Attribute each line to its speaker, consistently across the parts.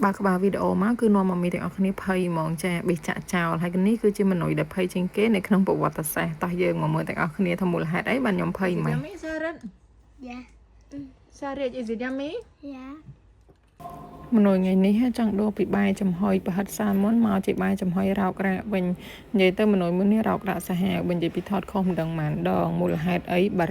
Speaker 1: bà các bà video má cứ nói mà mình ở cái pay mong cha bị chạ chào hay cái ní cứ chỉ mình nói để pay trên kế này không bộ vật thật sai tao giờ mà mới tại ở cái thằng một hạt ấy bạn nhóm pay mày
Speaker 2: Dạ.
Speaker 1: Sorry, is it yummy?
Speaker 2: Dạ.
Speaker 1: Mình nói ngày ní hết chẳng đô bị bài chầm hỏi và hạt san muốn mau chị bài chầm hỏi rau ra mình vậy tới mình nói muốn đi rau ra sa hà mình chỉ bị thọt không đằng màn đòn một hạt ấy bà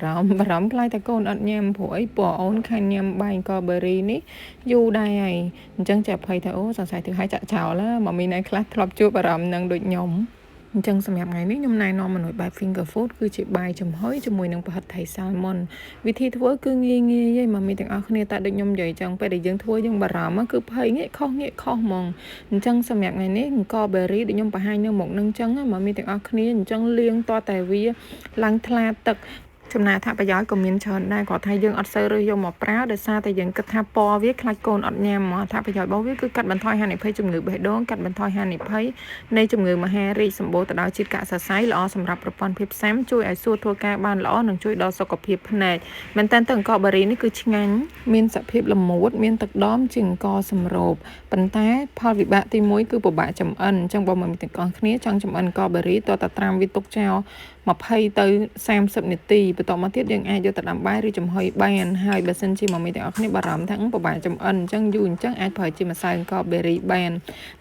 Speaker 1: rắm lại ta con ăn nhầm phổi bỏ ôn khăn nhầm bài co berry ní du đai chẳng chẹp hay theo sẵn sài thứ hai chạ chào lá mà mình này class club chưa bà rắm năng được nhóm chẳng xem nhập ngàyนี้ខ្ញុំណែនាំមនុស្សបែប finger food គឺជាបាយចំហុយជាមួយនឹងប្រហិតថៃ salmon វិធីធ្វើគឺងាយៗឯងមកមានទាំងអស់គ្នាតែដូចខ្ញុំនិយាយចឹងពេលដែលយើងធ្វើយើងបារម្ភគឺភ័យងាយខុសហ្មងអញ្ចឹងសម្រាប់ថ្ងៃនេះអង្គ berry ដែលខ្ញុំបង្ហាញនៅមុខនឹងចឹងមកមានទាំងអស់គ្នាអញ្ចឹងលាងតតែវាឡើងថ្លាទឹកចំណាថាប្រយោជន៍ក៏មានច្រើនដែរគាត់ថាយើងអត់សូវរើសយកមកប្រើដោយសារតែយើងគិតថាពណ៌វាខ្លាចកូនអត់ញ៉ាំមកថាប្រយោជន៍របស់វាគឺកាត់បន្ថយហានិភ័យជំងឺបេះដូងកាត់បន្ថយហានិភ័យនៃជំងឺមហារីកសម្បូរទៅដោយជាតិកាកសរសៃល្អសម្រាប់ប្រព័ន្ធភាពស៊ាំជួយឲ្យសួរធ្វើការបានល្អនិងជួយដល់សុខភាពភ្នែកមែនតើអង្គបេរីនេះគឺឆ្ងាញ់មានសភាពល្មួតមានទឹកដមជាងអង្គសម្រូបប៉ុន្តែផលវិបាកទី1គឺពិបាកចម្អិនអញ្ចឹងបងប្អូនទាំងអស់គ្នាចង់ចម្អិនអង្គបេរីតើតាត្រាំវាទុកចោល20ទៅ30នាទីបន្ទាប់មកទៀតយើងអាចយកទៅដាំបាយឬចំហុយបានហើយបើសិនជាមកមានទាំងអស់គ្នាបារម្ភថាពិបាកចម្អិនអញ្ចឹងយូរអញ្ចឹងអាចប្រើជាម្សៅអង្គបេរីបាន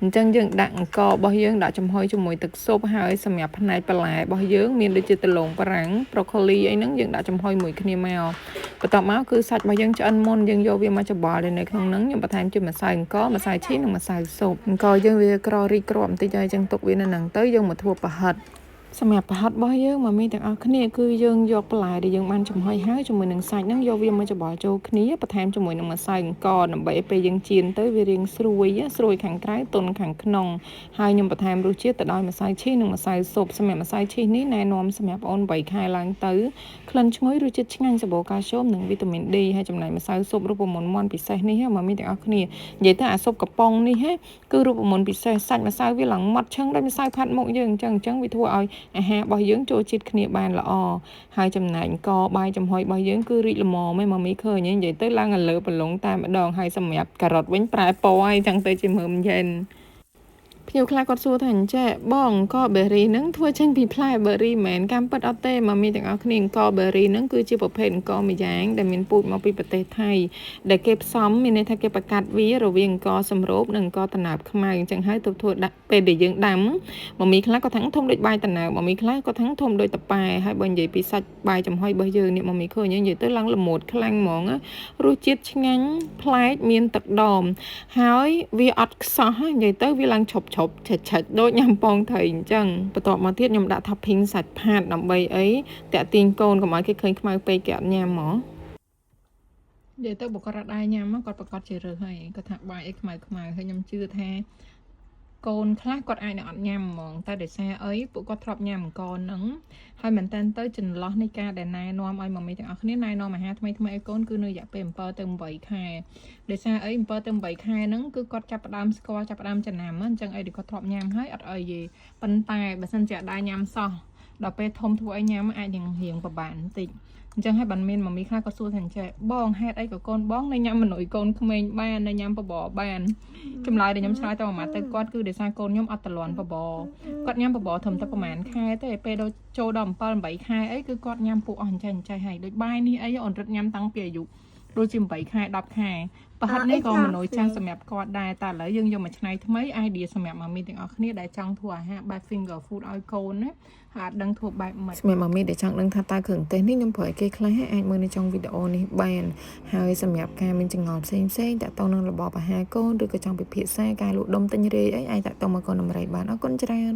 Speaker 1: អញ្ចឹងយើងដាក់អង្គរបស់យើងដាក់ចំហុយជាមួយទឹកស៊ុបហើយសម្រាប់ផ្នែកបន្លែរបស់យើងមានដូចជាដលងបារាំង broccoli អីហ្នឹងយើងដាក់ចំហុយមួយគ្នាមកបន្ទាប់មកគឺសាច់របស់យើងឆ្អិនមុនយើងយកវាមកច្របល់នៅក្នុងហ្នឹងខ្ញុំបន្ថែមជាម្សៅអង្គម្សៅឈីសនិងម្សៅស៊ុបអង្គយើងវាក្ររីកគ្រាប់បន្តិចហើយអញ្ចឹងទុកវានៅហ្នឹងទៅយើងមកធ្វើប្រហិតសម្រាប់ប្រហិតរបស់យើងមកមានទាំងអស់គ្នាគឺយើងយកបន្លែដែលយើងបានចំហុយហើយជាមួយនឹងសាច់ហ្នឹងយកវាមកច្របល់ចូលគ្នាបន្ថែមជាមួយនឹងម្សៅអង្គដើម្បីឲ្យពេលយើងចៀនទៅវារាងស្រួយខាងក្រៅទន់ខាងក្នុងហើយខ្ញុំបន្ថែមរសជាតិទៅដោយម្សៅឈីសនិងម្សៅស៊ុបសម្រាប់ម្សៅឈីសនេះណែនាំសម្រាប់បង8ខែឡើងទៅក្លិនឈ្ងុយរសជាតិឆ្ងាញ់សម្បូរកាល់ស្យូមនិងវីតាមីន D ហើយចំណែកម្សៅស៊ុបរូបមន្តមាន់ពិសេសនេះមកមានទាំងអស់គ្នានិយាយទៅអាស៊ុបកំប៉ុងនេះគឺរូបមន្តពិសេសសាច់ម្សៅវាឡើងម៉ត់ឈឹងដោយម្សៅផាត់មុខយើងអញ្ចឹងវាធ្វើឲ្យអាហាររបស់យើងចូលជាតិគ្នាបានល្អហើយចំណែកអង្គបាយចំហុយរបស់យើងគឺរីកល្មមឯងមកមីឃើញនិយាយទៅឡើងទៅលើប្រឡងតែម្ដងហើយសម្រាប់ការ៉ុតវិញប្រែពណ៌ហើយចឹងទៅជាមើមយ៉ែនភ្ញៀវខ្លះគាត់សួរថាអញ្ចេះបងអង្គបេរីហ្នឹងធ្វើចេញពីផ្លែបេរីមែនកម្មពិតអត់ទេមកមានទាំងអស់គ្នាអង្គបេរីហ្នឹងគឺជាប្រភេទអង្គម្យ៉ាងដែលមានពូជមកពីប្រទេសថៃដែលគេផ្សំមានន័យថាគេបង្កាត់វារវាងអង្គសម្រូបនិងអង្គតណើបខ្មៅអញ្ចឹងហើយទៅធ្វើដាក់ពេលដែលយើងដាំមកមីខ្លះគាត់ថាធំដូចបាយតណើបមកមីខ្លះគាត់ថាធំដូចតប៉ែហើយបើនិយាយពីសាច់បាយចំហុយរបស់យើងនេះមកមីឃើញនិយាយទៅឡើងល្មួតខ្លាំងហ្មងរសជាតិឆ្ងាញ់ប្លែកមានទឹកដមហើយវាអត់ខ្សោះនិយាយទៅវាឡើងឈប់ឆិចដូចញ៉ាំពងត្រីអញ្ចឹងបន្ទាប់មកទៀតខ្ញុំដាក់ topping សាច់ផាតដើម្បីអីតាក់ទាញកូនកុំឲ្យគេឃើញខ្មៅពេកគេអត់ញ៉ាំហ្មងនិយាយទៅបើគាត់អត់ដែរញ៉ាំគាត់ប្រកាសជារើសហើយគាត់ថាបាយអីខ្មៅហើយខ្ញុំជឿថាកូនខ្លះគាត់អាចនឹងអត់ញ៉ាំហ្មងតែដោយសារអីពួកគាត់ធ្លាប់ញ៉ាំអង្គហ្នឹងហើយមែនតើទៅចន្លោះនៃការដែលណែនាំឲ្យម៉ាមីទាំងអស់គ្នាណែនាំអាហារថ្មីឲ្យកូនគឺនៅរយៈពេល7ទៅ8ខែដោយសារអី7ទៅ8ខែហ្នឹងគឺគាត់ចាប់ផ្ដើមស្គាល់ចាប់ផ្ដើមចំណាំអញ្ចឹងអីដែលគាត់ធ្លាប់ញ៉ាំហើយអត់អីទេប៉ុន្តែបើសិនជាអត់ដែរញ៉ាំសោះដល់ពេលធំធ្វើឲ្យញ៉ាំអាចនឹងរៀងពិបាកបន្តិចអញ្ចឹងហើយបានមានម៉ាមីខ្លះក៏សួរថាអញ្ចឹងបងហេតុអីក៏កូនបងនៅញ៉ាំមនុស្សកូនក្មេងបាននៅញ៉ាំបបរបានចម្លើយដែលខ្ញុំឆ្លើយទៅអាម៉ាទៅគាត់គឺដោយសារកូនខ្ញុំអត់តលន់បបរគាត់ញ៉ាំបបរធំតែប្រហែលខែទេពេលដល់ចូលដល់7 8ខែអីគឺគាត់ញ៉ាំពួកអស់អញ្ចឹងហើយដូចបាយនេះអីអូនរត់ញ៉ាំតាំងពីអាយុដូចជា8ខែ10ខែប្រហិតនេះក៏មនុស្សចាំងសម្រាប់គាត់ដែរតែឥឡូវយើងយកមកឆ្នៃថ្មី idea សម្រាប់ម៉ាមីទាំងអស់គ្នាដែលចង់ធ្វើអាហារបែប finger food ឲ្យកូនណាហើយអត់ដឹងធ្វើបែបម៉េចសម្រាប់ម៉ាមីដែលចង់ដឹងថាតើគ្រឿងទេសនេះខ្ញុំប្រើឲ្យគេខ្លះអាចមើលនៅtrongវីដេអូនេះបានហើយសម្រាប់ការមានចង្អុលផ្សេងតាក់ទងនឹងរបបអាហារកូនឬក៏ចង់ពិភាក្សាការលក់ដុំទិញរាយអីអាចតាក់ទងមកកូនដំរីបានអរគុណច្រើន